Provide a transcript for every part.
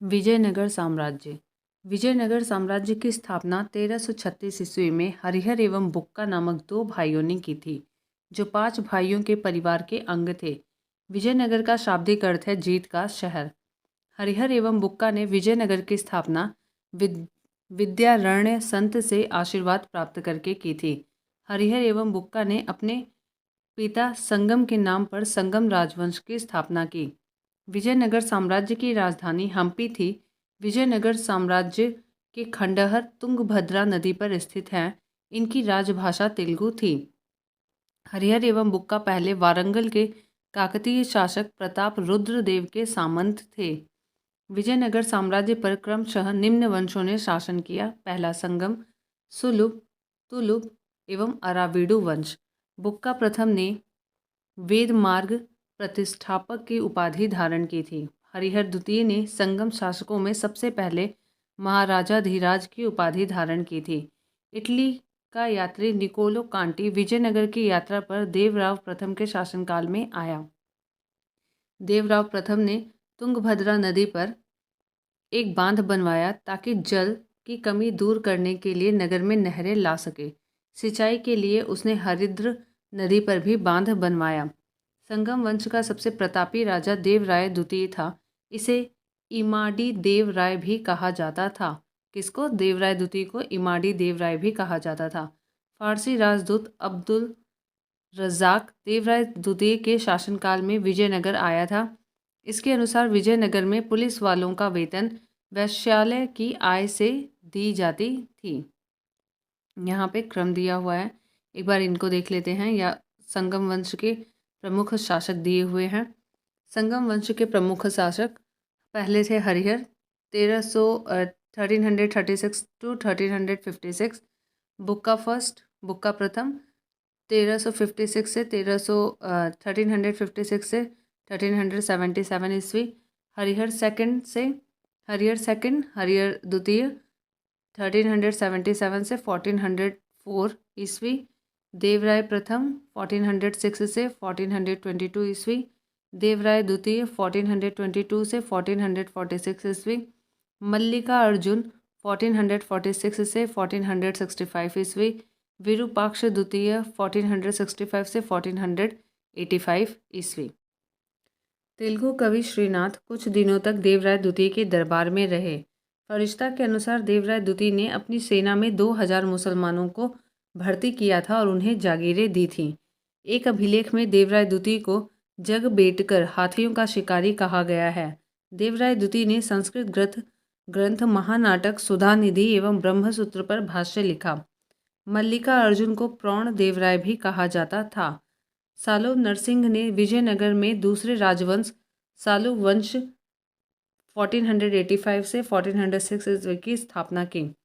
विजयनगर साम्राज्य। विजयनगर साम्राज्य की स्थापना 1336 ईस्वी में हरिहर एवं बुक्का नामक दो भाइयों ने की थी, जो 5 भाइयों के परिवार के अंग थे। विजयनगर का शाब्दिक अर्थ है जीत का शहर। हरिहर एवं बुक्का ने विजयनगर की स्थापना विद्यारण्य संत से आशीर्वाद प्राप्त करके की थी। हरिहर एवं बुक्का ने अपने पिता संगम के नाम पर संगम राजवंश की स्थापना की। विजयनगर साम्राज्य की राजधानी हम्पी थी। विजयनगर साम्राज्य के खंडहर तुंगभद्रा नदी पर स्थित हैं। इनकी राजभाषा तेलुगु थी। हरिहर एवं बुक्का पहले वारंगल के काकतीय शासक प्रताप रुद्र देव के सामंत थे। विजयनगर साम्राज्य पर क्रमशः निम्न वंशों ने शासन किया। पहला संगम, सुलुभ, तुलुभ एवं अराविडु वंश। बुक्का प्रथम ने वेद मार्ग प्रतिष्ठापक की उपाधि धारण की थी। हरिहर द्वितीय ने संगम शासकों में सबसे पहले महाराजाधिराज की उपाधि धारण की थी। इटली का यात्री निकोलो कांटी विजयनगर की यात्रा पर देवराव प्रथम के शासनकाल में आया। देवराव प्रथम ने तुंगभद्रा नदी पर एक बांध बनवाया ताकि जल की कमी दूर करने के लिए नगर में नहरें ला सके। सिंचाई के लिए उसने हरिद्र नदी पर भी बांध बनवाया। संगम वंश का सबसे प्रतापी राजा देवराय द्वितीय था। इसे इमाडी देवराय भी कहा जाता था। किसको? देवराय द्वितीय को इमाडी देवराय भी कहा जाता था। फारसी राजदूत अब्दुल रज़ाक देवराय द्वितीय के शासनकाल में विजयनगर आया था। इसके अनुसार विजयनगर में पुलिस वालों का वेतन वैश्यालय की आय से दी जाती थी। यहाँ पे क्रम दिया हुआ है, एक बार इनको देख लेते हैं। या संगम वंश के प्रमुख शासक दिए हुए हैं। संगम वंश के प्रमुख शासक पहले थे हरिहर 1336 टू 1356। बुक्का फर्स्ट, बुक्का प्रथम 1356 से 1356 से 1377 ईस्वी। हरिहर सेकंड से हरिहर सेकंड, हरिहर द्वितीय 1377 से 1404 ईस्वी। देवराय प्रथम 1406 से 1422 ईस्वी। देवराय द्वितीय 1422 से 1446 ईस्वी। मल्लिका अर्जुन 1446 से 1465 ईस्वी। विरूपाक्ष द्वितीय 1465 से 1485 ईस्वी। तेलुगु कवि श्रीनाथ कुछ दिनों तक देवराय द्वितीय के दरबार में रहे। फरिश्ता के अनुसार देवराय द्वितीय ने अपनी सेना में 2000 मुसलमानों को भर्ती किया था और उन्हें जागीरें दी थीं। एक अभिलेख में देवराय द्वितीय को जगबेटकर हाथियों का शिकारी कहा गया है। देवराय द्वितीय ने संस्कृत ग्रंथ महानाटक सुधानिधि एवं ब्रह्मसूत्र पर भाष्य लिखा। मल्लिका अर्जुन को प्रौढ़ देवराय भी कहा जाता था। सालव नरसिंह ने विजयनगर में दूसरे राजवंश सालव वंश 1485 से 1406 ईस्वी की स्थापना की।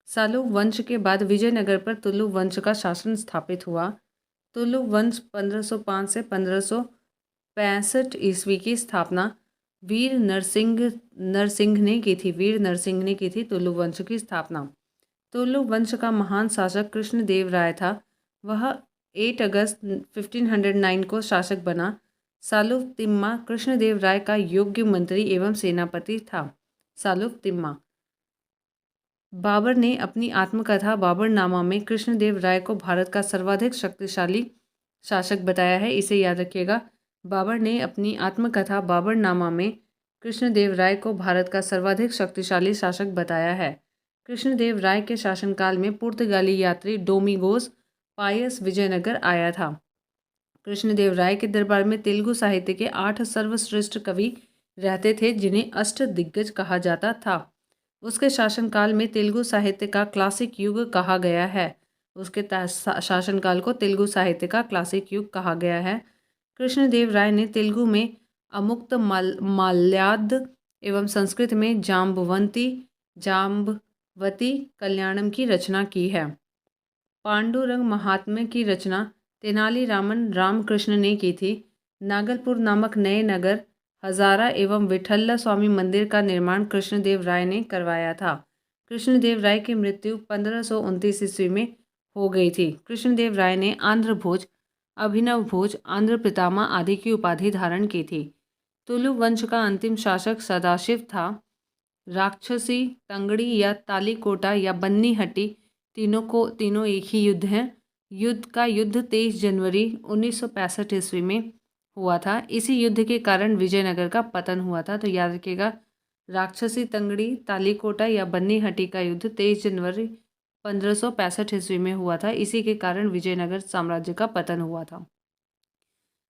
सालव वंश के बाद विजयनगर पर तुलुव वंश का शासन स्थापित हुआ। तुलुव वंश 1505 से 1565 ईस्वी की स्थापना वीर नरसिंह ने की थी। वीर नरसिंह ने की थी तुलुव वंश की स्थापना। तुलुव वंश का महान शासक कृष्णदेव राय था। वह 8 अगस्त 1509 को शासक बना। सालुव तिम्मा कृष्णदेव राय का योग्य मंत्री एवं सेनापति था। सालुव तिम्मा। बाबर ने अपनी आत्मकथा बाबरनामा में कृष्णदेव राय को भारत का सर्वाधिक शक्तिशाली शासक बताया है। इसे याद रखिएगा। बाबर ने अपनी आत्मकथा बाबरनामा में कृष्णदेव राय को भारत का सर्वाधिक शक्तिशाली शासक बताया है। कृष्णदेव राय के शासनकाल में पुर्तगाली यात्री डोमिगोस पायस विजयनगर आया था। कृष्णदेव राय के दरबार में तेलुगु साहित्य के 8 सर्वश्रेष्ठ कवि रहते थे, जिन्हें अष्ट दिग्गज कहा जाता था। उसके शासनकाल में तेलुगु साहित्य का क्लासिक युग कहा गया है। उसके शासनकाल को तेलुगु साहित्य का क्लासिक युग कहा गया है। कृष्णदेव राय ने तेलुगु में अमुक्त माल्याद एवं संस्कृत में जाम्बवती कल्याणम की रचना की है। पांडुरंग महात्म्य की रचना तेनालीरामन रामकृष्ण ने की थी। नागलपुर नामक नए नगर हजारा एवं विठल्ला स्वामी मंदिर का निर्माण कृष्णदेव राय ने करवाया था। कृष्णदेव राय की मृत्यु 1529 ईस्वी में हो गई थी। कृष्णदेव राय ने आंध्र भोज, अभिनव भोज, आंध्र पितामह आदि की उपाधि धारण की थी। तुलु वंश का अंतिम शासक सदाशिव था। राक्षसी, तंगड़ी या तालीकोटा या बन्नीहट्टी तीनों एक ही युद्ध हैं। युद्ध 23 जनवरी 1965 ईस्वी में हुआ था। इसी युद्ध के कारण विजयनगर का पतन हुआ था। तो याद रखिएगा, राक्षसी, तंगड़ी, तालीकोटा या बन्नीहट्टी का युद्ध 23 जनवरी 1565 ईस्वी में हुआ था। इसी के कारण विजयनगर साम्राज्य का पतन हुआ था।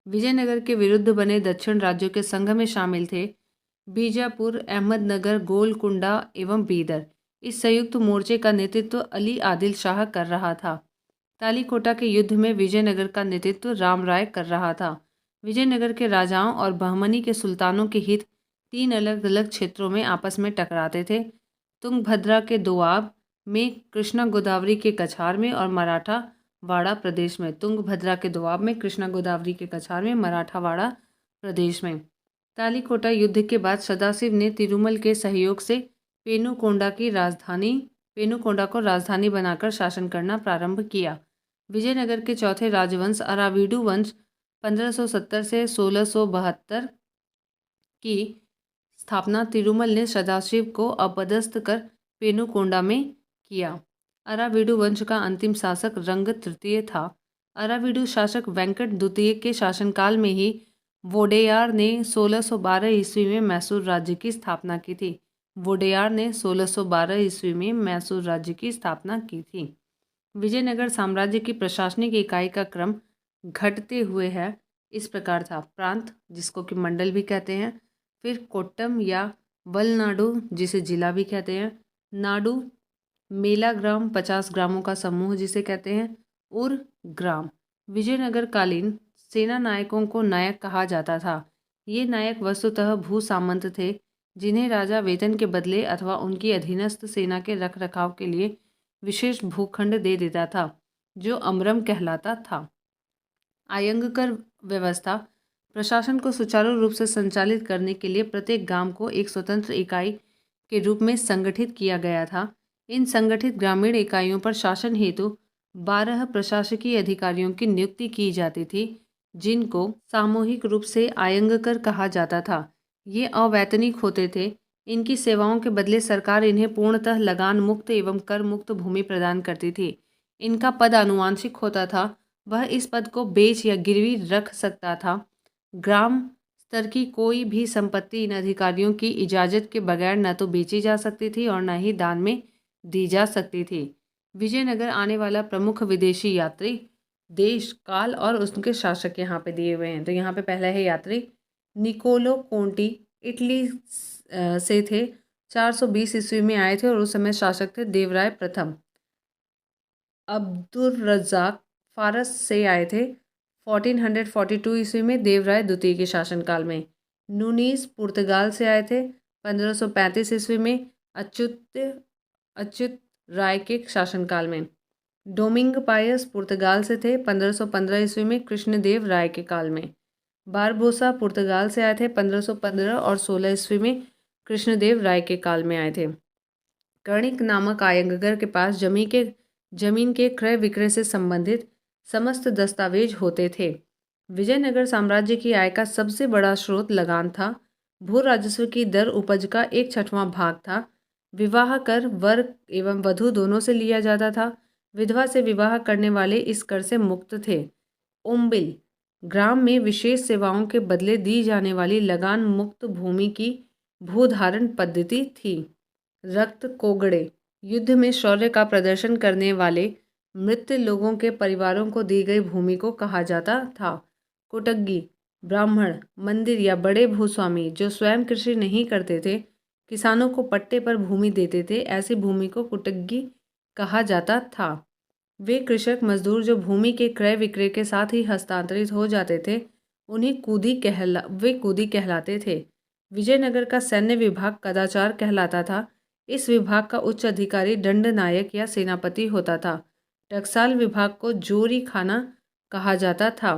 विजयनगर के विरुद्ध बने दक्षिण राज्यों के संघ में शामिल थे बीजापुर, अहमदनगर, गोलकुंडा एवं बीदर। इस संयुक्त मोर्चे का नेतृत्व अली आदिल शाह कर रहा था। तालीकोटा के युद्ध में विजयनगर का नेतृत्व राम राय कर रहा था। विजयनगर के राजाओं और बहमनी के सुल्तानों के हित 3 अलग अलग क्षेत्रों में आपस में टकराते थे। तुंगभद्रा के दोआब में, कृष्णा गोदावरी के कछार में और मराठावाड़ा प्रदेश में। तुंगभद्रा के दोआब में, कृष्णा गोदावरी के कछार में, मराठावाड़ा प्रदेश में। तालीकोटा युद्ध के बाद सदाशिव ने तिरुमल के सहयोग से पेनुकोंडा को राजधानी बनाकर शासन करना प्रारंभ किया। विजयनगर के चौथे राजवंश अराविडु वंश 1570 से 1672 की स्थापना तिरुमल ने सदाशिव को अपदस्थ कर पेनुकोंडा में किया। अराविडु वंश का अंतिम शासक रंग तृतीय था। अराविडु शासक वेंकट द्वितीय के शासनकाल में ही वोडेयार ने 1612 ईस्वी में मैसूर राज्य की स्थापना की थी। वोडेयार ने 1612 ईस्वी में मैसूर राज्य की स्थापना की थी। विजयनगर साम्राज्य की प्रशासनिक इकाई का क्रम घटते हुए है इस प्रकार था। प्रांत, जिसको कि मंडल भी कहते हैं, फिर कोट्टम या वलनाडु, जिसे जिला भी कहते हैं, नाडु, मेला ग्राम 50 ग्रामों का समूह जिसे कहते हैं, और ग्राम। विजयनगर कालीन सेना नायकों को नायक कहा जाता था। ये नायक वस्तुतः भू सामंत थे, जिन्हें राजा वेतन के बदले अथवा उनकी अधीनस्थ सेना के रख रखाव के लिए विशेष भूखंड दे देता था, जो अमरम कहलाता था। आयंगकर व्यवस्था प्रशासन को सुचारू रूप से संचालित करने के लिए प्रत्येक गांव को एक स्वतंत्र इकाई के रूप में संगठित किया गया था। इन संगठित ग्रामीण इकाइयों पर शासन हेतु 12 प्रशासकीय अधिकारियों की नियुक्ति की जाती थी, जिनको सामूहिक रूप से आयंगकर कहा जाता था। ये अवैतनिक होते थे। इनकी सेवाओं के बदले सरकार इन्हें पूर्णतः लगान मुक्त एवं कर मुक्त भूमि प्रदान करती थी। इनका पद आनुवांशिक होता था। वह इस पद को बेच या गिरवी रख सकता था। ग्राम स्तर की कोई भी संपत्ति इन अधिकारियों की इजाज़त के बगैर न तो बेची जा सकती थी और न ही दान में दी जा सकती थी। विजयनगर आने वाला प्रमुख विदेशी यात्री, देश, काल और उसके शासक यहाँ पे दिए हुए हैं। तो यहाँ पे पहला है यात्री निकोलो कोंटी, इटली से थे। 420 ईस्वी में आए थे और उस समय शासक थे देवराय प्रथम। अब्दुल रज़ाक फारस से आए थे 1442 ईस्वी में देवराय द्वितीय के शासनकाल में। नूनीस पुर्तगाल से आए थे 1535 ईस्वी में अच्युत राय के शासनकाल में। डोमिंग पायस पुर्तगाल से थे 1515 ईस्वी में कृष्णदेव राय के काल में। बारबोसा पुर्तगाल से आए थे 1515 और 16 ईस्वी में कृष्णदेव राय के काल में आए थे। कर्णिक नामक आयंगगर के पास जमीन के क्रय विक्रय से संबंधित समस्त दस्तावेज होते थे। विजयनगर साम्राज्य की आय का सबसे बड़ा स्रोत लगान था। भू राजस्व की दर उपज का 1/6 भाग था। विवाह कर वर एवं वधू दोनों से लिया जाता था। विधवा से विवाह करने वाले इस कर से मुक्त थे। उम्बिल ग्राम में विशेष सेवाओं के बदले दी जाने वाली लगान मुक्त भूमि की भूधारण पद्धति थी। रक्त कोगड़े युद्ध में शौर्य का प्रदर्शन करने वाले मृत लोगों के परिवारों को दी गई भूमि को कहा जाता था। कुटग्गी ब्राह्मण, मंदिर या बड़े भूस्वामी जो स्वयं कृषि नहीं करते थे, किसानों को पट्टे पर भूमि देते थे, ऐसी भूमि को कुटग्गी कहा जाता था। वे कृषक मजदूर जो भूमि के क्रय विक्रय के साथ ही हस्तांतरित हो जाते थे, उन्हें कूदी कहलाते थे। विजयनगर का सैन्य विभाग कदाचार कहलाता था। इस विभाग का उच्च अधिकारी दंड नायक या सेनापति होता था। टकसाल विभाग को जोरी खाना कहा जाता था।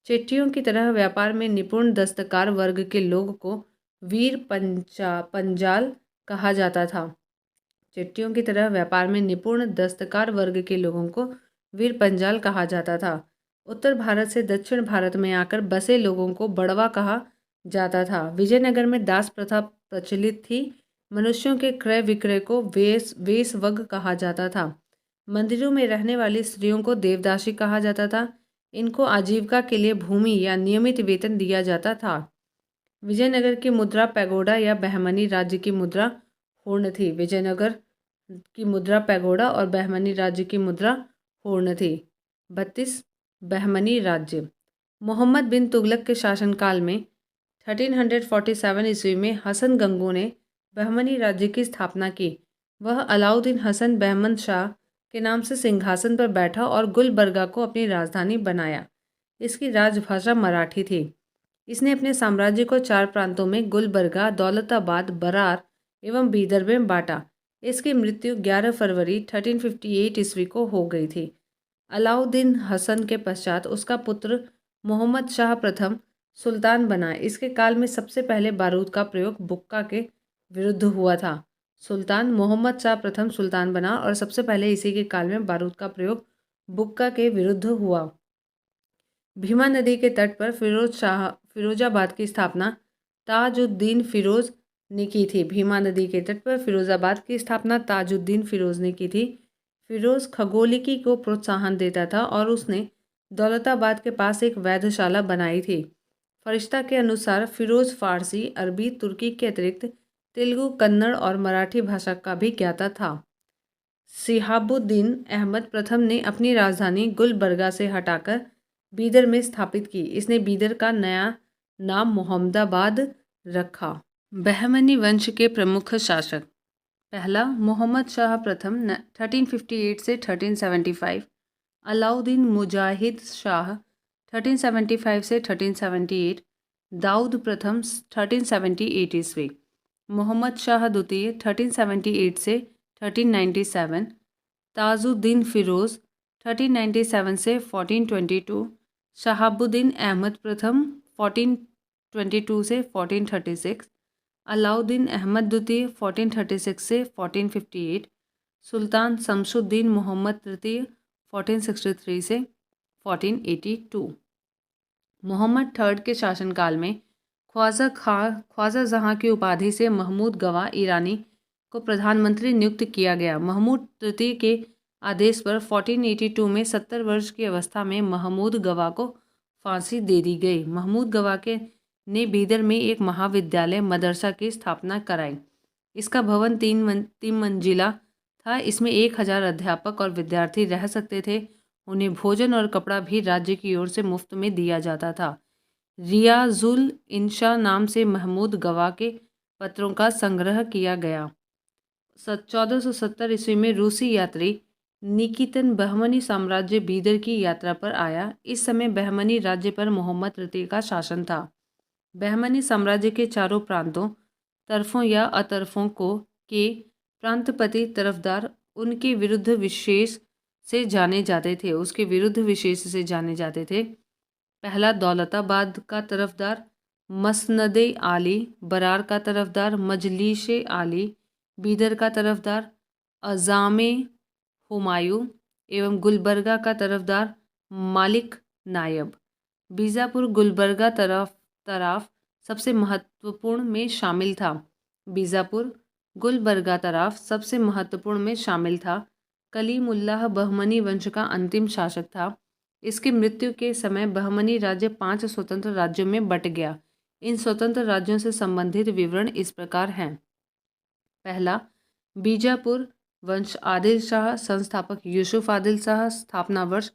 चिट्ठियों की तरह व्यापार में निपुण दस्तकार वर्ग के लोग को वीर पंजाल कहा जाता था। चिट्ठियों की तरह व्यापार में निपुण दस्तकार वर्ग के लोगों को वीर पंजाल कहा जाता था। उत्तर भारत से दक्षिण भारत में आकर बसे लोगों को बड़वा कहा जाता था। विजयनगर में दास प्रथा प्रचलित थी। मनुष्यों के क्रय विक्रय को वेश्वग कहा जाता था। मंदिरों में रहने वाली स्त्रियों को देवदासी कहा जाता था। इनको आजीविका के लिए भूमि या नियमित वेतन दिया जाता था। विजयनगर की मुद्रा पैगोडा या बहमनी राज्य की मुद्रा पूर्ण थी। विजयनगर की मुद्रा पैगोडा और बहमनी राज्य की मुद्रा पूर्ण थी। 32 बहमनी राज्य। मोहम्मद बिन तुगलक के शासनकाल में 1347 ईस्वी में हसन गंगू ने बहमनी राज्य की स्थापना की। वह अलाउद्दीन हसन बहमन शाह के नाम से सिंहासन पर बैठा और गुलबर्गा को अपनी राजधानी बनाया। इसकी राजभाषा मराठी थी। इसने अपने साम्राज्य को 4 प्रांतों में गुलबर्गा, दौलताबाद, बरार एवं बीदर में बांटा। इसकी मृत्यु 11 फरवरी 1358 ईस्वी को हो गई थी। अलाउद्दीन हसन के पश्चात उसका पुत्र मोहम्मद शाह प्रथम सुल्तान बना। इसके काल में सबसे पहले बारूद का प्रयोग बुक्का के विरुद्ध हुआ था। सुल्तान मोहम्मद शाह प्रथम सुल्तान बना और सबसे पहले इसी के काल में बारूद का प्रयोग बुक्का के विरुद्ध हुआ। भीमा नदी के तट पर फिरोजाबाद की स्थापना ताजुद्दीन फिरोज ने की थी। भीमा नदी के तट पर फिरोजाबाद की स्थापना ताजुद्दीन फिरोज ने की थी। फिरोज खगोलिकी को प्रोत्साहन देता था और उसने दौलताबाद के पास एक वैधशाला बनाई थी। फरिश्ता के अनुसार फिरोज फारसी, अरबी, तुर्की के अतिरिक्त तेलुगु, कन्नड़ और मराठी भाषा का भी ज्ञाता था। सिहाबुद्दीन अहमद प्रथम ने अपनी राजधानी गुलबर्गा से हटाकर बीदर में स्थापित की। इसने बीदर का नया नाम मोहम्मदाबाद रखा। बहमनी वंश के प्रमुख शासक। पहला मोहम्मद शाह प्रथम 1358 से 1375। अलाउद्दीन मुजाहिद शाह 1375 से 1378। दाऊद प्रथम 1378 ईस्वी। मोहम्मद शाह द्वितीय 1378 से 1397। ताजुद्दीन फिरोज 1397 से 1422। शहाबुद्दीन अहमद प्रथम 1422 से 1436। अलाउद्दीन अहमद द्वितीय 1436 से 1458। सुल्तान शमसुद्दीन मोहम्मद तृतीय 1463 से 1482। मोहम्मद थर्ड के शासनकाल में ख्वाजा जहाँ की उपाधि से महमूद गवा ईरानी को प्रधानमंत्री नियुक्त किया गया। महमूद तृतीय के आदेश पर 1482 में 70 वर्ष की अवस्था में महमूद गवा को फांसी दे दी गई। महमूद गवा के ने बीदर में एक महाविद्यालय मदरसा की स्थापना कराई। इसका भवन तीन मंजिला था। इसमें 1000 अध्यापक और विद्यार्थी रह सकते थे। उन्हें भोजन और कपड़ा भी राज्य की ओर से मुफ्त में दिया जाता था। रियाजुल इंशा नाम से महमूद गवा के पत्रों का संग्रह किया गया। 1470 ईस्वी में रूसी यात्री निकितन बहमनी साम्राज्य बीदर की यात्रा पर आया। इस समय बहमनी राज्य पर मोहम्मद तृतीय का शासन था। बहमनी साम्राज्य के चारों प्रांतों, तरफों या अतरफों के प्रांतपति तरफदार उनके विरुद्ध विशेष से जाने जाते थे। उसके विरुद्ध विशेष से जाने जाते थे। पहला दौलताबाद का तरफदार मसनदे आली, बरार का तरफदार मजलिशे आली, बीदर का तरफदार अजामे हुमायूं एवं गुलबर्गा का तरफदार मालिक नायब। बीजापुर गुलबर्गा तराफ सबसे महत्वपूर्ण में शामिल था। बीजापुर गुलबर्गा तराफ सबसे महत्वपूर्ण में शामिल था। कलीमुल्लाह बहमनी वंश का अंतिम शासक था। इसकी मृत्यु के समय बहमनी राज्य 5 स्वतंत्र राज्यों में बट गया। इन स्वतंत्र राज्यों से संबंधित विवरण इस प्रकार हैं। पहला, बीजापुर वंश आदिल शाह, संस्थापक यूसुफ आदिल शाह, स्थापना वर्ष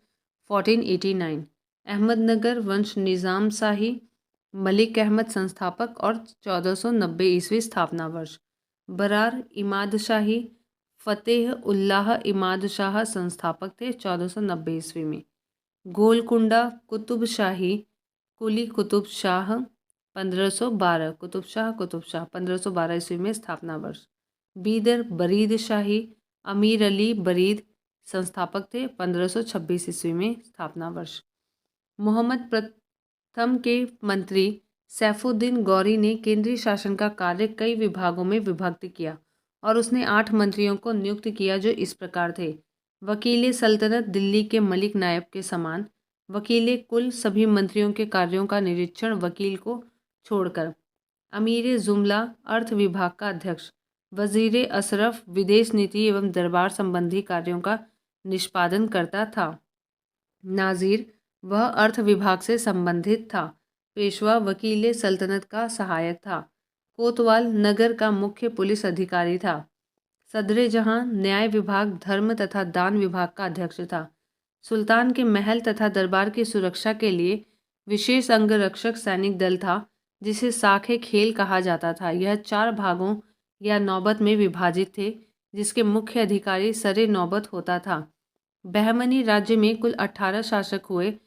1489। अहमदनगर वंश निज़ाम शाही, मलिक अहमद संस्थापक और 1490 ईस्वी स्थापना वर्ष। बरार इमाद शाही, फतेह उल्लाह इमाद शाह संस्थापक थे 1490 ईस्वी में। गोलकुंडा कुतुब शाही, कुली कुतुब शाह 1512, कुतुब शाह 1512 ईस्वी में स्थापना वर्ष। बीदर बरीद शाही, अमीर अली बरीद संस्थापक थे 1526 ईस्वी में स्थापना वर्ष। मोहम्मद प्रथम के मंत्री सैफुद्दीन गौरी ने केंद्रीय शासन का कार्य कई विभागों में विभक्त किया और उसने 8 मंत्रियों को नियुक्त किया जो इस प्रकार थे। वकील सल्तनत दिल्ली के मलिक नायब के समान। वकील कुल सभी मंत्रियों के कार्यों का निरीक्षण वकील को छोड़कर। अमीर जुमला अर्थ विभाग का अध्यक्ष। वजीर अशरफ विदेश नीति एवं दरबार संबंधी कार्यों का निष्पादन करता था। नाज़िर वह अर्थ विभाग से संबंधित था। पेशवा वकील सल्तनत का सहायक था। कोतवाल नगर का मुख्य पुलिस अधिकारी था। सदरे जहां न्याय विभाग, धर्म तथा दान विभाग का अध्यक्ष था। सुल्तान के महल तथा दरबार की सुरक्षा के लिए विशेष अंगरक्षक सैनिक दल था, जिसे साखे खेल कहा जाता था। यह 4 भागों या नौबत में विभाजित थे, जिसके मुख्य अधिकारी सरे नौबत होता था। बहमनी राज्य में कुल 18 शासक हुए,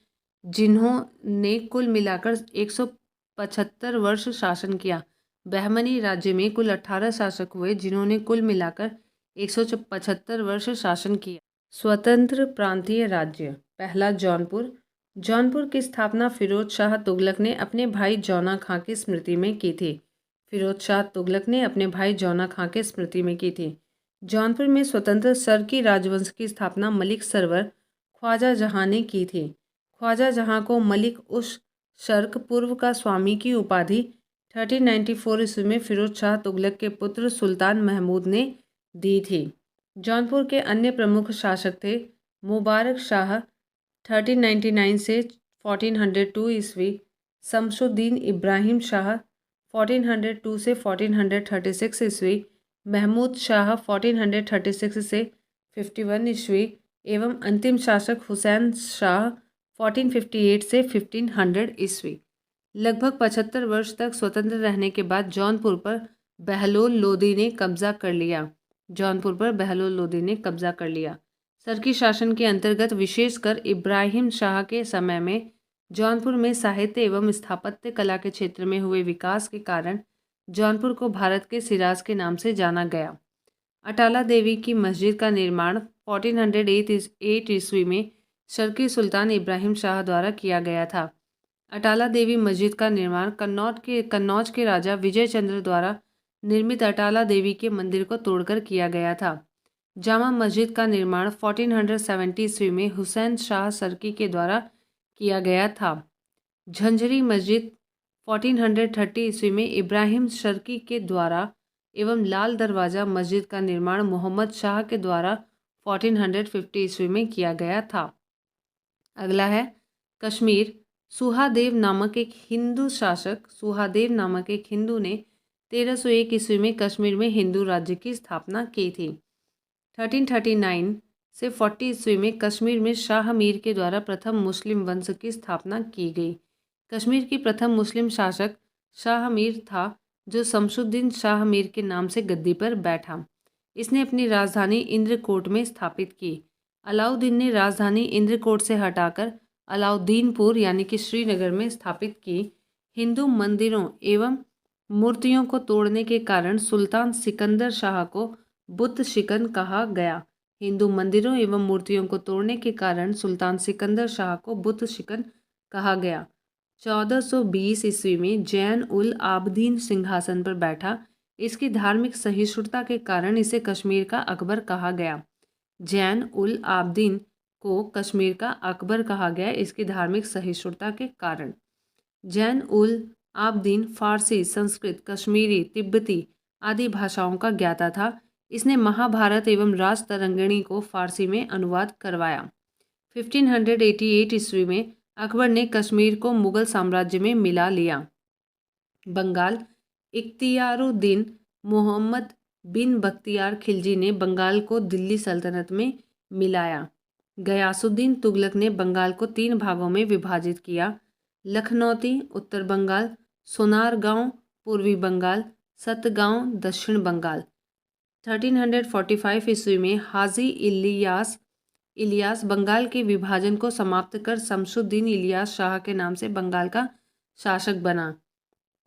जिन्होंने कुल मिलाकर 175 वर्ष शासन किया। बहमनी राज्य में कुल 18 शासक हुए, जिन्होंने कुल मिलाकर 175 वर्ष शासन किया। स्वतंत्र प्रांतीय राज्य। पहला, जौनपुर। जौनपुर की स्थापना फिरोज शाह तुगलक ने अपने भाई जौना खां की स्मृति में की थी। फिरोज शाह तुगलक ने अपने भाई जौना खां के स्मृति में की थी। जौनपुर में स्वतंत्र सरकी राजवंश की स्थापना मलिक सरवर ख्वाजा जहां ने की थी। ख्वाजा जहां को मलिक उस शर्क पूर्व का स्वामी की उपाधि 1394 ईस्वी में फिरोज शाह तुगलक के पुत्र सुल्तान महमूद ने दी थी। जौनपुर के अन्य प्रमुख शासक थे मुबारक शाह 1399 से 1402 ईस्वी, शमसुद्दीन इब्राहिम शाह 1402 से 1436 ईस्वी, महमूद शाह 1436 से 51 ईस्वी एवं अंतिम शासक हुसैन शाह 1458 से 1500 ईस्वी। लगभग 75 वर्ष तक स्वतंत्र रहने के बाद जौनपुर पर बहलोल लोदी ने कब्जा कर लिया। जौनपुर पर बहलोल लोदी ने कब्जा कर लिया। सरकी शासन के अंतर्गत विशेषकर इब्राहिम शाह के समय में जौनपुर में साहित्य एवं स्थापत्य कला के क्षेत्र में हुए विकास के कारण जौनपुर को भारत के सिराज के नाम से जाना गया। अटाला देवी की मस्जिद का निर्माण 1408 ईस्वी में शर्की सुल्तान इब्राहिम शाह द्वारा किया गया था। अटाला देवी मस्जिद का निर्माण कन्नौज के राजा विजय चंद्र द्वारा निर्मित अटाला देवी के मंदिर को तोड़कर किया गया था। जामा मस्जिद का निर्माण 1470 ईस्वी में हुसैन शाह सरकी के द्वारा किया गया था। झंझरी मस्जिद 1430 ईस्वी में इब्राहिम शर्की के द्वारा एवं लाल दरवाज़ा मस्जिद का निर्माण मोहम्मद शाह के द्वारा 1450 ईस्वी में किया गया था। अगला है कश्मीर। सुहादेव नामक एक हिंदू ने 1301 ईस्वी में कश्मीर में हिंदू राज्य की स्थापना की थी। 1339 से 40 ईस्वी में कश्मीर में शाह मीर के द्वारा प्रथम मुस्लिम वंश की स्थापना की गई। कश्मीर की प्रथम मुस्लिम शासक शाह मीर था, जो शमसुद्दीन शाह मीर के नाम से गद्दी पर बैठा। इसने अपनी राजधानी इंद्रकोट में स्थापित की। अलाउद्दीन ने राजधानी इंद्रकोट से हटाकर अलाउद्दीनपुर यानी कि श्रीनगर में स्थापित की। हिंदू मंदिरों एवं मूर्तियों को तोड़ने के कारण सुल्तान सिकंदर शाह को बुत शिकन कहा गया। हिंदू मंदिरों एवं मूर्तियों को तोड़ने के कारण सुल्तान सिकंदर शाह को बुत शिकन कहा गया। 1420 ईस्वी में जैन उल आबदीन सिंहासन पर बैठा। इसकी धार्मिक सहिष्णुता के कारण इसे कश्मीर का अकबर कहा गया। जैन उल आबदीन को कश्मीर का अकबर कहा गया, इसकी धार्मिक सहिष्णुता के कारण। जैन उल आबदीन फारसी, संस्कृत, कश्मीरी, तिब्बती आदि भाषाओं का ज्ञाता था। इसने महाभारत एवं राजतरंगिणी को फारसी में अनुवाद करवाया। 1588 ईस्वी में अकबर ने कश्मीर को मुगल साम्राज्य में मिला लिया। बंगाल। इख्तियारुद्दीन मोहम्मद बिन बख्तियार खिलजी ने बंगाल को दिल्ली सल्तनत में मिलाया। गयासुद्दीन तुगलक ने बंगाल को 3 भागों में विभाजित किया। लखनौती उत्तर बंगाल, सोनारगांव पूर्वी बंगाल, सतगांव दक्षिण बंगाल। 1345 ईस्वी में हाजी इलियास बंगाल के विभाजन को समाप्त कर शमसुद्दीन इलियास शाह के नाम से बंगाल का शासक बना।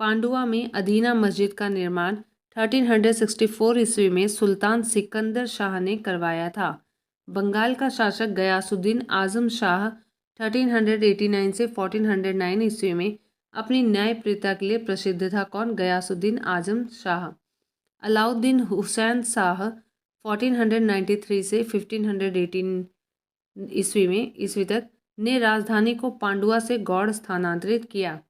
पांडुआ में अदीना मस्जिद का निर्माण 1364 ईस्वी में सुल्तान सिकंदर शाह ने करवाया था। बंगाल का शासक गयासुद्दीन आजम शाह 1389 से 1409 ईस्वी में अपनी न्यायप्रियता के लिए प्रसिद्ध था। कौन? गयासुद्दीन आजम शाह। अलाउद्दीन हुसैन शाह 1493 से 1518 ईस्वी तक ने राजधानी को पांडुआ से गौड़ स्थानांतरित किया।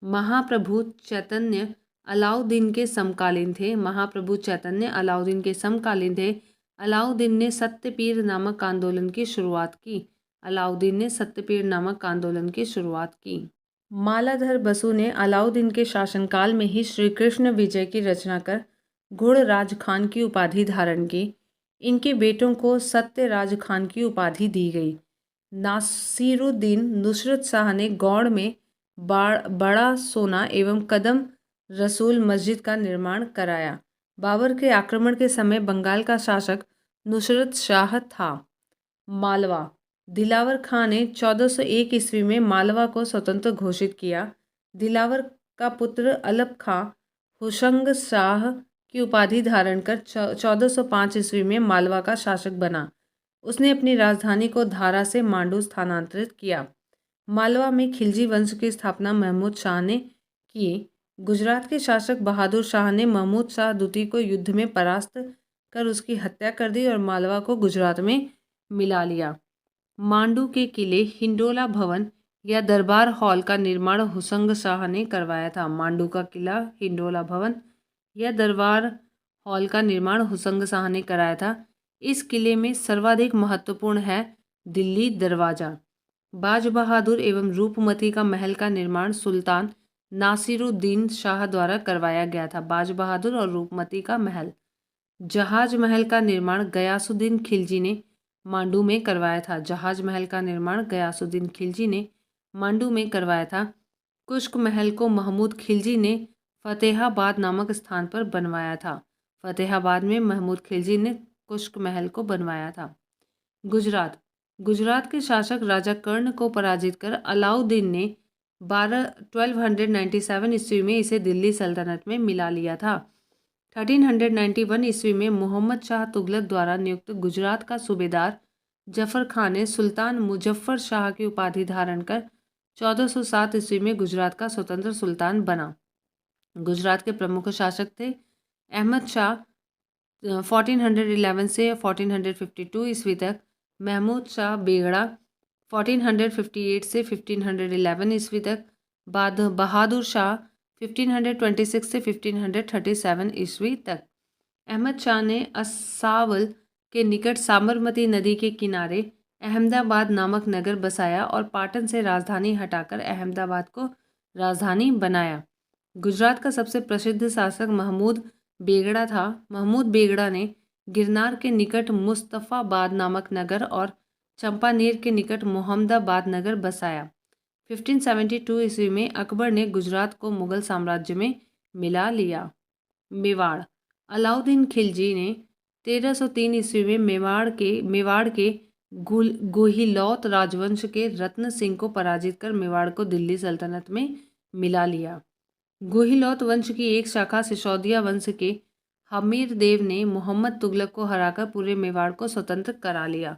महाप्रभु चैतन्य अलाउद्दीन के समकालीन थे। महाप्रभु चैतन्य अलाउद्दीन के समकालीन थे। अलाउद्दीन ने सत्यपीर नामक आंदोलन की शुरुआत की। अलाउद्दीन ने सत्यपीर नामक आंदोलन की शुरुआत की। मालाधर बसु ने अलाउद्दीन के शासनकाल में ही श्री कृष्ण विजय की रचना कर घुड़राज खान की उपाधि धारण की। इनके बेटों को सत्यराज खान की उपाधि दी गई। नासिरुद्दीन नुसरत शाह ने गौड़ में बड़ा सोना एवं कदम रसूल मस्जिद का निर्माण कराया। बाबर के आक्रमण के समय बंगाल का शासक नुसरत शाह था। मालवा दिलावर खां ने 1401 ईस्वी में मालवा को स्वतंत्र घोषित किया। दिलावर का पुत्र अलप खां हुशंग शाह की उपाधि धारण कर 1405 ईस्वी में मालवा का शासक बना। उसने अपनी राजधानी को धारा से मांडू स्थानांतरित किया। मालवा में खिलजी वंश की स्थापना महमूद शाह ने की। गुजरात के शासक बहादुर शाह ने महमूद शाह द्वितीय को युद्ध में परास्त कर उसकी हत्या कर दी और मालवा को गुजरात में मिला लिया। मांडू के किले हिंडोला भवन या दरबार हॉल का निर्माण हुसंग शाह ने करवाया था। मांडू का किला हिंडोला भवन या दरबार हॉल का निर्माण हुसंग शाह ने कराया था। इस किले में सर्वाधिक महत्वपूर्ण है दिल्ली दरवाजा। बाज बहादुर एवं रूपमती का महल का निर्माण सुल्तान नासिरुद्दीन शाह द्वारा करवाया गया था। बाज बहादुर और रूपमती का महल। जहाज महल का निर्माण गयासुद्दीन खिलजी ने मांडू में करवाया था। जहाज महल का निर्माण गयासुद्दीन खिलजी ने मांडू में करवाया था। कुश्क महल को महमूद खिलजी ने फतेहाबाद नामक स्थान पर बनवाया था। फतेहाबाद में महमूद खिलजी ने कुश्क महल को बनवाया था। गुजरात के शासक राजा कर्ण को पराजित कर अलाउद्दीन ने 1297 ईस्वी में इसे दिल्ली सल्तनत में मिला लिया था। 1391 ईस्वी में मोहम्मद शाह तुगलक द्वारा नियुक्त गुजरात का सूबेदार जफर खान ने सुल्तान मुजफ्फर शाह की उपाधि धारण कर 1407 ईस्वी में गुजरात का स्वतंत्र सुल्तान बना। गुजरात के प्रमुख शासक थे अहमद शाह 1411 से 1452 ईस्वी तक, महमूद शाह बेगड़ा 1458 से 1511 ईस्वी तक, बहादुर शाह 1526 से 1537 ईस्वी तक। अहमद शाह ने अस्सावल के निकट साबरमती नदी के किनारे अहमदाबाद नामक नगर बसाया और पाटन से राजधानी हटाकर अहमदाबाद को राजधानी बनाया। गुजरात का सबसे प्रसिद्ध शासक महमूद बेगड़ा था। महमूद बेगड़ा ने गिरनार के निकट मुस्तफ़ाबाद नामक नगर और चंपानेर के निकट मोहम्मदाबाद नगर बसाया। 1572 ईस्वी में अकबर ने गुजरात को मुगल साम्राज्य में मिला लिया। मेवाड़ अलाउद्दीन खिलजी ने 1303 ईस्वी में मेवाड़ के गोहिलौत राजवंश के रत्न सिंह को पराजित कर मेवाड़ को दिल्ली सल्तनत में मिला लिया। गोहिलौत वंश की एक शाखा सिसोदिया वंश के हमीर देव ने मोहम्मद तुगलक को हराकर पूरे मेवाड़ को स्वतंत्र करा लिया।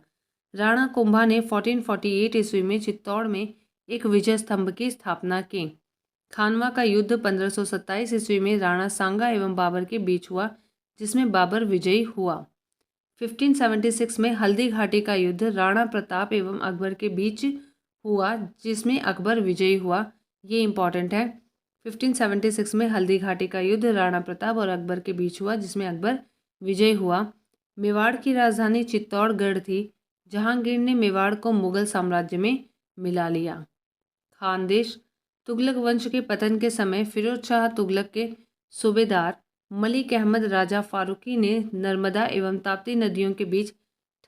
राणा कुंभा ने 1448 ईस्वी में चित्तौड़ में एक विजय स्तंभ की स्थापना की। खानवा का युद्ध 1527 ईस्वी में राणा सांगा एवं बाबर के बीच हुआ, जिसमें बाबर विजयी हुआ। 1576 में हल्दी घाटी का युद्ध राणा प्रताप एवं अकबर के बीच हुआ, जिसमें अकबर विजयी हुआ। ये इंपॉर्टेंट है। 1576 में हल्दी घाटी का युद्ध राणा प्रताप और अकबर के बीच हुआ, जिसमें अकबर विजयी हुआ। मेवाड़ की राजधानी चित्तौड़गढ़ थी। जहांगीर ने मेवाड़ को मुगल साम्राज्य में मिला लिया। खानदेश तुगलक वंश के पतन के समय फिरोज शाह तुगलक के सूबेदार मलिक अहमद राजा फारूकी ने नर्मदा एवं ताप्ती नदियों के बीच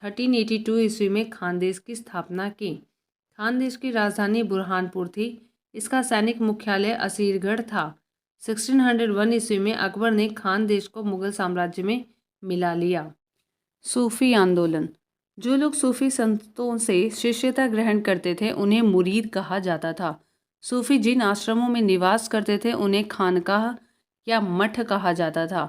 1382 ईस्वी में खानदेश की स्थापना की। खानदेश की राजधानी बुरहानपुर थी। इसका सैनिक मुख्यालय असीरगढ़ था। 1601 ईस्वी में अकबर ने खानदेश को मुगल साम्राज्य में मिला लिया। सूफी आंदोलन जो लोग सूफी संतों से शिष्यता ग्रहण करते थे उन्हें मुरीद कहा जाता था। सूफी जिन आश्रमों में निवास करते थे उन्हें खानकाह या मठ कहा जाता था।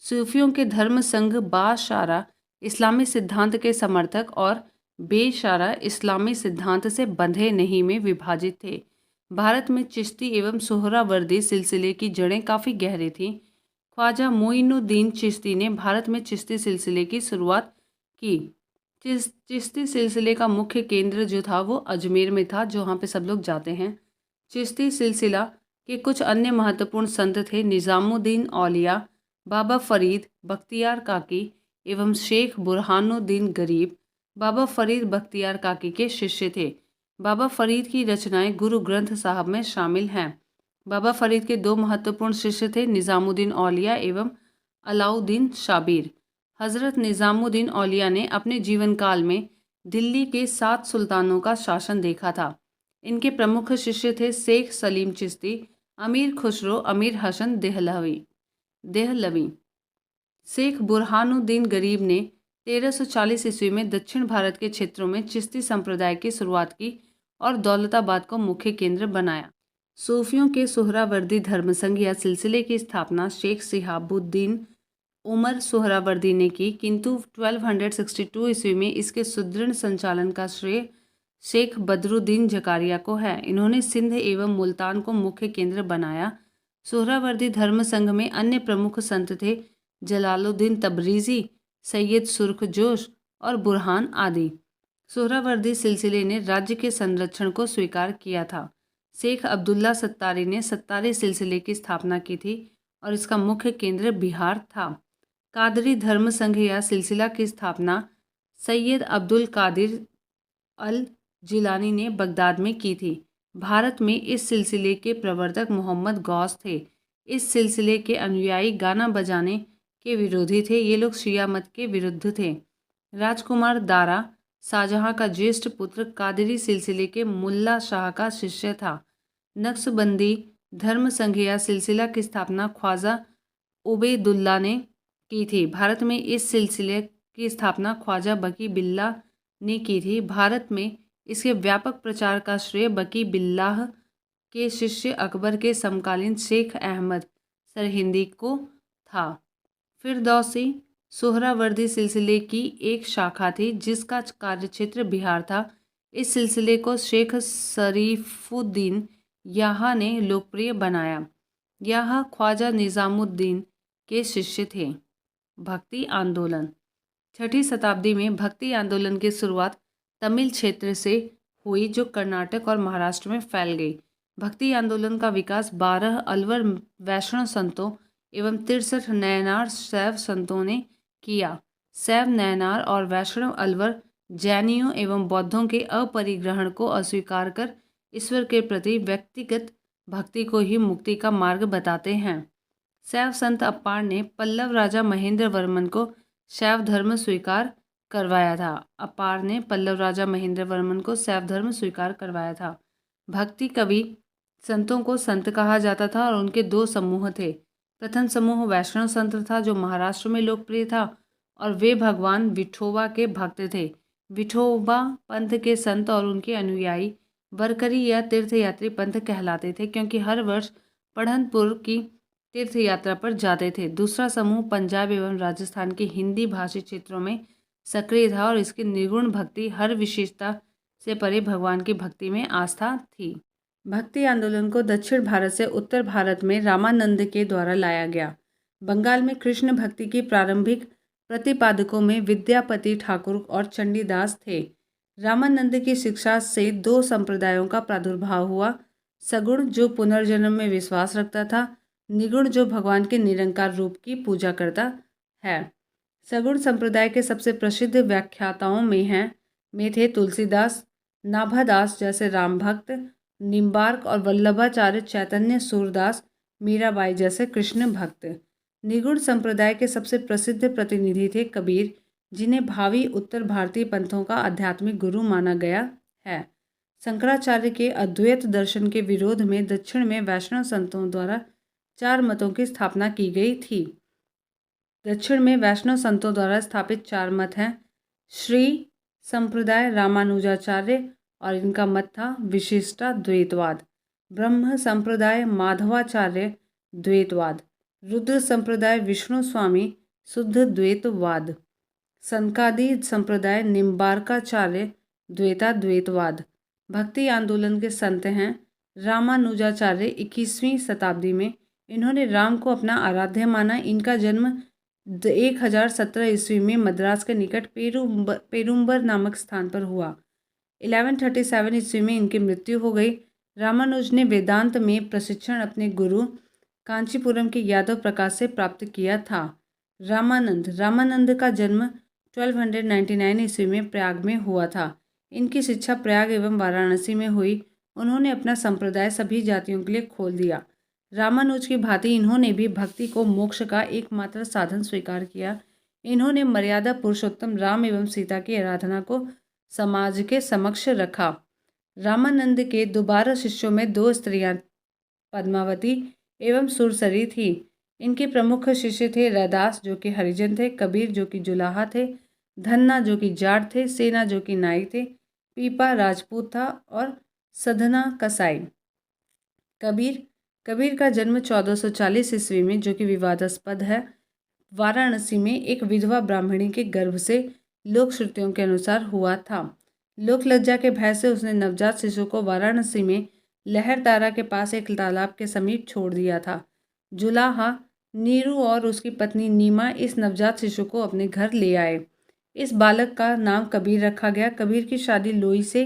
सूफियों के धर्म संघ बाशारा इस्लामी सिद्धांत के समर्थक और बेशारा इस्लामी सिद्धांत से बंधे नहीं में विभाजित थे। भारत में चिश्ती एवं सोहरावर्दी सिलसिले की जड़ें काफ़ी गहरी थीं। ख्वाजा मोइनुद्दीन चिश्ती ने भारत में चिश्ती सिलसिले की शुरुआत की। चिश्ती सिलसिले का मुख्य केंद्र जो था वो अजमेर में था, जहाँ पे सब लोग जाते हैं। चिश्ती सिलसिला के कुछ अन्य महत्वपूर्ण संत थे निज़ामुद्दीन औलिया, बाबा फरीद, बख्तियार काकी एवं शेख बुरहानुद्दीन गरीब। बाबा फरीद बख्तियार काकी के शिष्य थे। बाबा फरीद की रचनाएं गुरु ग्रंथ साहब में शामिल हैं। बाबा फरीद के दो महत्वपूर्ण शिष्य थे निज़ामुद्दीन औलिया एवं अलाउद्दीन शाबिर। हज़रत निज़ामुद्दीन औलिया ने अपने जीवन काल में दिल्ली के 7 सुल्तानों का शासन देखा था। इनके प्रमुख शिष्य थे शेख सलीम चिश्ती, अमीर खुसरो, अमीर हसन देहलवी। शेख बुरहानुद्दीन गरीब ने 1340 ईस्वी में दक्षिण भारत के क्षेत्रों में चिश्ती संप्रदाय की शुरुआत की और दौलताबाद को मुख्य केंद्र बनाया। सूफियों के सोहरावर्दी धर्मसंघ या सिलसिले की स्थापना शेख शिहाबुद्दीन उमर सोहरावर्दी ने की, किंतु 1262 ईस्वी में इसके सुदृढ़ संचालन का श्रेय शेख बदरुद्दीन जकारिया को है। इन्होंने सिंध एवं मुल्तान को मुख्य केंद्र बनाया। सोहरावर्दी धर्म संघ में अन्य प्रमुख संत थे जलालुद्दीन तबरीज़ी, सैयद सुरखजोश और बुरहान आदि। सोहरावर्दी सिलसिले ने राज्य के संरक्षण को स्वीकार किया था। शेख अब्दुल्ला सत्तारी ने सत्तारी सिलसिले की स्थापना की थी और इसका मुख्य केंद्र बिहार था। कादरी धर्म संघ या सिलसिला की स्थापना सैयद अब्दुल कादिर अल जिलानी ने बगदाद में की थी। भारत में इस सिलसिले के प्रवर्तक मोहम्मद गौस थे। इस सिलसिले के अनुयायी गाना बजाने के विरोधी थे। ये लोग शिया मत के विरुद्ध थे। राजकुमार दारा शाहजहां का ज्येष्ठ पुत्र कादरी सिलसिले के मुल्ला शाह का शिष्य था। नक्शबंदी धर्म संघ या सिलसिला की स्थापना ख्वाजा उबैदुल्ला ने की थी। भारत में इस सिलसिले की स्थापना ख्वाजा बकी बिल्ला ने की थी। भारत में इसके व्यापक प्रचार का श्रेय बकी बिल्लाह के शिष्य अकबर के समकालीन शेख अहमद सरहिंदी को था। फिरदौसी सोहरावर्दी सिलसिले की एक शाखा थी जिसका कार्यक्षेत्र बिहार था। इस सिलसिले को शेख शरीफुद्दीन याहा ने लोकप्रिय बनाया। याहा ख्वाजा निज़ामुद्दीन के शिष्य थे। भक्ति आंदोलन 6ठी शताब्दी में भक्ति आंदोलन की शुरुआत तमिल क्षेत्र से हुई जो कर्नाटक और महाराष्ट्र में फैल गई। भक्ति आंदोलन का विकास 12 अलवर वैष्णव संतों एवं 63 नयनार शैव संतों ने किया। शैव, नयनार और वैष्णव अलवर जैनियों एवं बौद्धों के अपरिग्रहण को अस्वीकार कर ईश्वर के प्रति व्यक्तिगत भक्ति को ही मुक्ति का मार्ग बताते हैं। शैव संत अप्पार ने पल्लव राजा महेंद्र वर्मन को शैव धर्म स्वीकार करवाया था। अपार ने पल्लव राजा महेंद्र वर्मन को शैव धर्म स्वीकार करवाया था। भक्ति कवि संतों को संत कहा जाता था और उनके दो समूह थे। प्रथम समूह वैष्णव संत था जो महाराष्ट्र में लोकप्रिय था और वे भगवान विठोबा के भक्त थे। विठोबा पंथ के संत और उनके अनुयायी वरकरी या तीर्थयात्री पंथ कहलाते थे क्योंकि हर वर्ष पढ़नपुर की तीर्थ यात्रा पर जाते थे। दूसरा समूह पंजाब एवं राजस्थान के हिंदी भाषी क्षेत्रों में सक्रिय था और इसकी निर्गुण भक्ति हर विशेषता से परे भगवान की भक्ति में आस्था थी। भक्ति आंदोलन को दक्षिण भारत से उत्तर भारत में रामानंद के द्वारा लाया गया। बंगाल में कृष्ण भक्ति की प्रारंभिक प्रतिपादकों में विद्यापति ठाकुर और चंडीदास थे। रामानंद की शिक्षा से दो संप्रदायों का प्रादुर्भाव हुआ, सगुण जो पुनर्जन्म में विश्वास रखता था, निगुण जो भगवान के निरंकार रूप की पूजा करता है। सगुण संप्रदाय के सबसे प्रसिद्ध व्याख्याताओं में थे तुलसीदास, नाभादास जैसे राम भक्त, निम्बार्क और वल्लभाचार्य, चैतन्य सूरदास, मीराबाई जैसे कृष्ण भक्त। निगुण संप्रदाय के सबसे प्रसिद्ध प्रतिनिधि थे कबीर, जिन्हें भावी उत्तर भारतीय पंथों का आध्यात्मिक गुरु माना गया है। शंकराचार्य के अद्वैत दर्शन के विरोध में दक्षिण में वैष्णव संतों द्वारा 4 मतों की स्थापना की गई थी। दक्षिण में वैष्णव संतों द्वारा स्थापित 4 मत हैं। श्री संप्रदाय रामानुजाचार्य और इनका मत था विशिष्टा द्वैतवाद। ब्रह्म संप्रदाय माधवाचार्य द्वैतवाद। रुद्र संप्रदाय विष्णु स्वामी शुद्ध द्वैतवाद। संकादी संप्रदाय निम्बार्काचार्य द्वैतवाद। भक्ति आंदोलन के संत हैं रामानुजाचार्य 21वीं शताब्दी में। इन्होंने राम को अपना आराध्य माना। इनका जन्म 1017 ईस्वी में मद्रास के निकट पेरुम्बर नामक स्थान पर हुआ। 1137 ईस्वी में इनकी मृत्यु हो गई। रामानुज ने वेदांत में प्रशिक्षण अपने गुरु कांचीपुरम के यादव प्रकाश से प्राप्त किया था। रामानंद का जन्म 1299 ईस्वी में प्रयाग में हुआ था। इनकी शिक्षा प्रयाग एवं वाराणसी में हुई। उन्होंने अपना संप्रदाय सभी जातियों के लिए खोल दिया। रामानुज की भांति इन्होंने भी भक्ति को मोक्ष का एकमात्र साधन स्वीकार किया। इन्होंने मर्यादा पुरुषोत्तम राम एवं सीता की आराधना को समाज के समक्ष रखा। रामानंद के 12 शिष्यों में 2 स्त्रियां पद्मावती एवं सुरसरी थी। इनके प्रमुख शिष्य थे रैदास जो कि हरिजन थे, कबीर जो कि जुलाहा थे, धन्ना जो कि जाट थे, सेना जो कि नाई थे, पीपा राजपूत था और सधना कसाई। कबीर का जन्म 1440 ईस्वी में, जो कि विवादास्पद है, वाराणसी में एक विधवा ब्राह्मणी के गर्भ से लोक श्रुतियों के अनुसार हुआ था। लोक लज्जा के भय से उसने नवजात शिशु को वाराणसी में लहर तारा के पास एक तालाब के समीप छोड़ दिया था। जुलाहा नीरू और उसकी पत्नी नीमा इस नवजात शिशु को अपने घर ले आए। इस बालक का नाम कबीर रखा गया। कबीर की शादी लोई से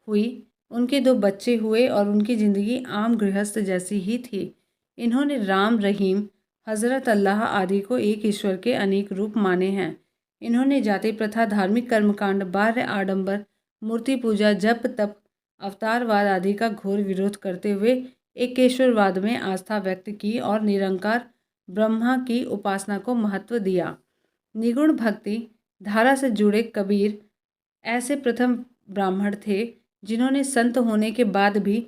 हुई। उनके 2 बच्चे हुए और उनकी ज़िंदगी आम गृहस्थ जैसी ही थी। इन्होंने राम, रहीम, हज़रत अल्लाह आदि को एक ईश्वर के अनेक रूप माने हैं। इन्होंने जाति प्रथा, धार्मिक कर्मकांड, बाह्य आडंबर, मूर्ति पूजा, जप तप, अवतारवाद आदि का घोर विरोध करते हुए एकेश्वरवाद में आस्था व्यक्त की और निरंकार ब्रह्मा की उपासना को महत्व दिया। निगुण भक्ति धारा से जुड़े कबीर ऐसे प्रथम ब्राह्मण थे जिन्होंने संत होने के बाद भी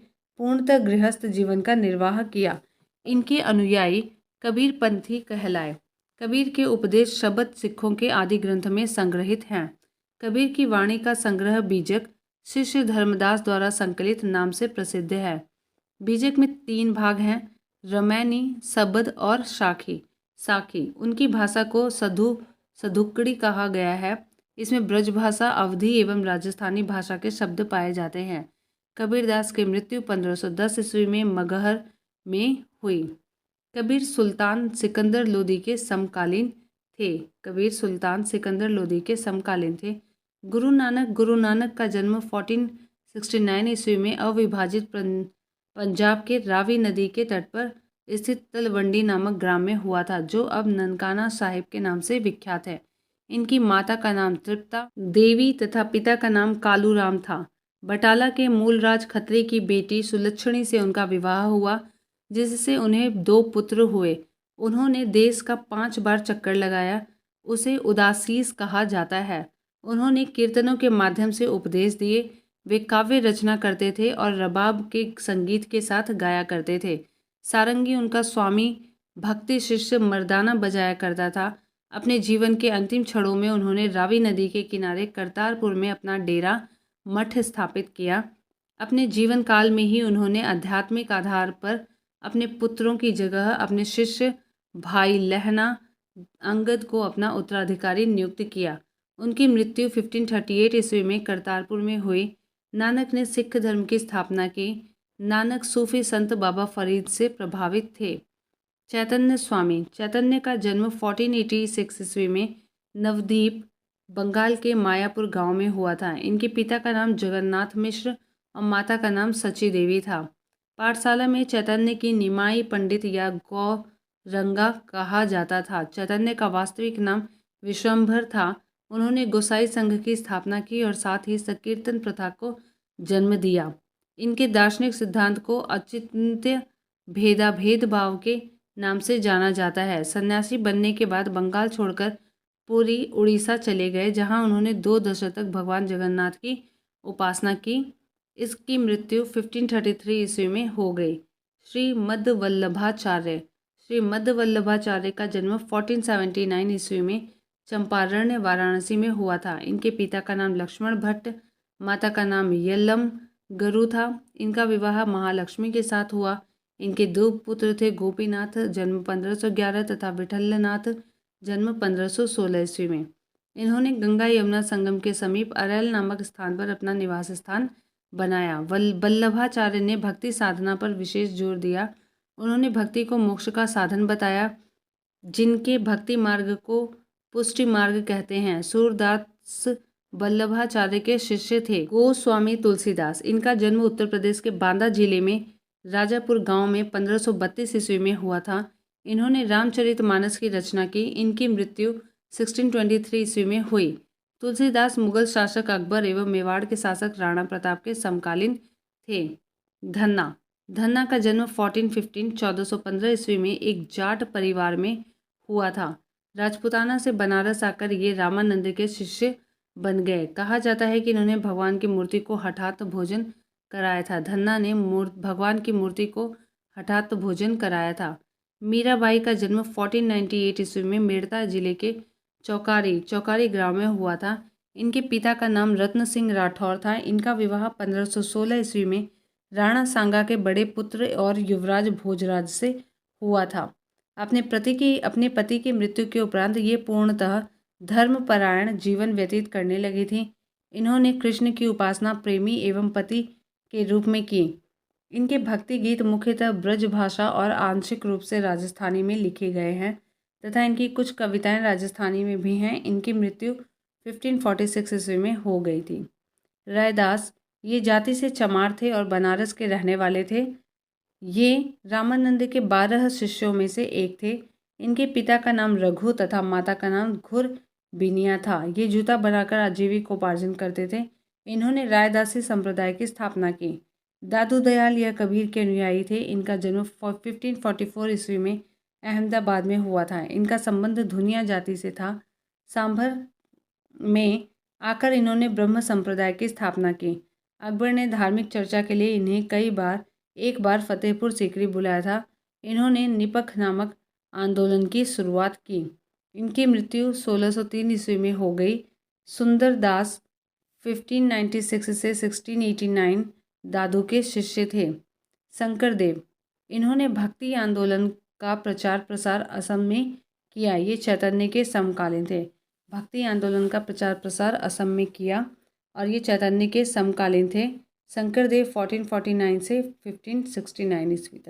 पूर्णतः गृहस्थ जीवन का निर्वाह किया। इनके अनुयायी कबीर पंथी कहलाए। कबीर के उपदेश शब्द सिखों के आदि ग्रंथ में संग्रहित हैं। कबीर की वाणी का संग्रह बीजक शिष्य धर्मदास द्वारा संकलित नाम से प्रसिद्ध है। बीजक में 3 भाग हैं, रमैनी, सबद और साखी। उनकी भाषा को सधुक्कड़ी कहा गया है। इसमें ब्रज भाषा, अवधी एवं राजस्थानी भाषा के शब्द पाए जाते हैं। कबीरदास की मृत्यु 1510 ईस्वी में मगहर में हुई। कबीर सुल्तान सिकंदर लोदी के समकालीन थे। गुरु नानक का जन्म 1469 ईस्वी में अविभाजित पंजाब के रावी नदी के तट पर स्थित तलवंडी नामक ग्राम में हुआ था, जो अब ननकाना साहिब के नाम से विख्यात है। इनकी माता का नाम तृप्ता देवी तथा पिता का नाम कालूराम था। बटाला के मूलराज खत्री की बेटी सुलक्षणी से उनका विवाह हुआ, जिससे उन्हें 2 पुत्र हुए। उन्होंने देश का 5 बार चक्कर लगाया। उसे उदासीस कहा जाता है। उन्होंने कीर्तनों के माध्यम से उपदेश दिए। वे काव्य रचना करते थे और रबाब के संगीत के साथ गाया करते थे। सारंगी उनका स्वामी, भक्ति शिष्य मर्दाना बजाया करता था। अपने जीवन के अंतिम क्षणों में उन्होंने रावी नदी के किनारे करतारपुर में अपना डेरा मठ स्थापित किया। अपने जीवन काल में ही उन्होंने आध्यात्मिक आधार पर अपने पुत्रों की जगह अपने शिष्य भाई लहना अंगद को अपना उत्तराधिकारी नियुक्त किया। उनकी मृत्यु 1538 ईस्वी में करतारपुर में हुई। नानक ने सिख धर्म की स्थापना की। नानक सूफी संत बाबा फरीद से प्रभावित थे। चैतन्य का जन्म 1486 ईस्वी में नवद्वीप, बंगाल के मायापुर गांव में हुआ था। इनके पिता का नाम जगन्नाथ मिश्र और माता का नाम सची देवी था। पाठशाला में चैतन्य की निमाई पंडित या गौरंगा कहा जाता था। चैतन्य का वास्तविक नाम विश्वंभर था। उन्होंने गोसाई संघ की स्थापना की और साथ ही संकीर्तन प्रथा को जन्म दिया। इनके दार्शनिक सिद्धांत को अचिंत्य भेदभाव के नाम से जाना जाता है। सन्यासी बनने के बाद बंगाल छोड़कर पुरी उड़ीसा चले गए, जहां उन्होंने 2 दशक तक भगवान जगन्नाथ की उपासना की। इसकी मृत्यु 1533 ईस्वी में हो गई। श्री मध्वल्लभाचार्य का जन्म 1479 ईस्वी में चंपारण्य वाराणसी में हुआ था। इनके पिता का नाम लक्ष्मण भट्ट, माता का नाम यल्लम गरु था। इनका विवाह महालक्ष्मी के साथ हुआ। इनके 2 पुत्र थे, गोपीनाथ जन्म 1511 तथा विठलनाथ जन्म 1516 ईस्वी में। इन्होंने गंगा यमुना संगम के समीप अरैल नामक स्थान पर अपना निवास स्थान बनाया। वल्लभाचार्य ने भक्ति साधना पर विशेष जोर दिया। उन्होंने भक्ति को मोक्ष का साधन बताया, जिनके भक्ति मार्ग को पुष्टि मार्ग कहते हैं। सूरदास वल्लभाचार्य के शिष्य थे। गोस्वामी तुलसीदास, इनका जन्म उत्तर प्रदेश के बांदा जिले में राजापुर गांव में 1532 ईस्वी में हुआ था। इन्होंने रामचरितमानस की रचना की। इनकी मृत्यु 1623 ईस्वी में हुई। तुलसीदास मुगल शासक अकबर एवं मेवाड़ के शासक राणा प्रताप के समकालीन थे। धन्ना, धन्ना का जन्म 1415 ईस्वी में एक जाट परिवार में हुआ था। राजपुताना से बनारस आकर ये रामानंद के शिष्य बन गए। कहा जाता है कि इन्होंने भगवान की मूर्ति को हठात भोजन कराया था। धन्ना ने भगवान की मूर्ति को हठात भोजन कराया था। मीराबाई का जन्म 1498 ईस्वी में मेड़ता जिले के चौकारी गांव में हुआ था। इनके पिता का नाम रत्न सिंह राठौर था। इनका विवाह 1516 ईस्वी में राणा सांगा के बड़े पुत्र और युवराज भोजराज से हुआ था। अपने पति की मृत्यु के उपरांत ये पूर्णतः धर्मपरायण जीवन व्यतीत करने लगी थी। इन्होंने कृष्ण की उपासना प्रेमी एवं पति के रूप में की। इनके भक्ति गीत मुख्यतः ब्रज भाषा और आंशिक रूप से राजस्थानी में लिखे गए हैं तथा इनकी कुछ कविताएं राजस्थानी में भी हैं। इनकी मृत्यु 1546 ईस्वी में हो गई थी। रैदास, ये जाति से चमार थे और बनारस के रहने वाले थे। ये रामानंद के 12 शिष्यों में से एक थे। इनके पिता का नाम रघु तथा माता का नाम घुर बिनिया था। ये जूता बनाकर आजीविकोपार्जन करते थे। इन्होंने रायदासी संप्रदाय की स्थापना की। दादू दयाल यह कबीर के अनुयायी थे। इनका जन्म 1544 ईस्वी में अहमदाबाद में हुआ था। इनका संबंध धुनिया जाति से था। सांभर में आकर इन्होंने ब्रह्म संप्रदाय की स्थापना की। अकबर ने धार्मिक चर्चा के लिए इन्हें एक बार फतेहपुर सीकरी बुलाया था। इन्होंने निपख नामक आंदोलन की शुरुआत की। इनकी मृत्यु 1603 ईस्वी में हो गई। सुंदर दास 1596 से 1689 दादू के शिष्य थे। शंकरदेव, इन्होंने भक्ति आंदोलन का प्रचार प्रसार असम में किया। ये चैतन्य के समकालीन थे। भक्ति आंदोलन का प्रचार प्रसार असम में किया और ये चैतन्य के समकालीन थे। शंकरदेव 1449 से 1569 ईस्वी तक।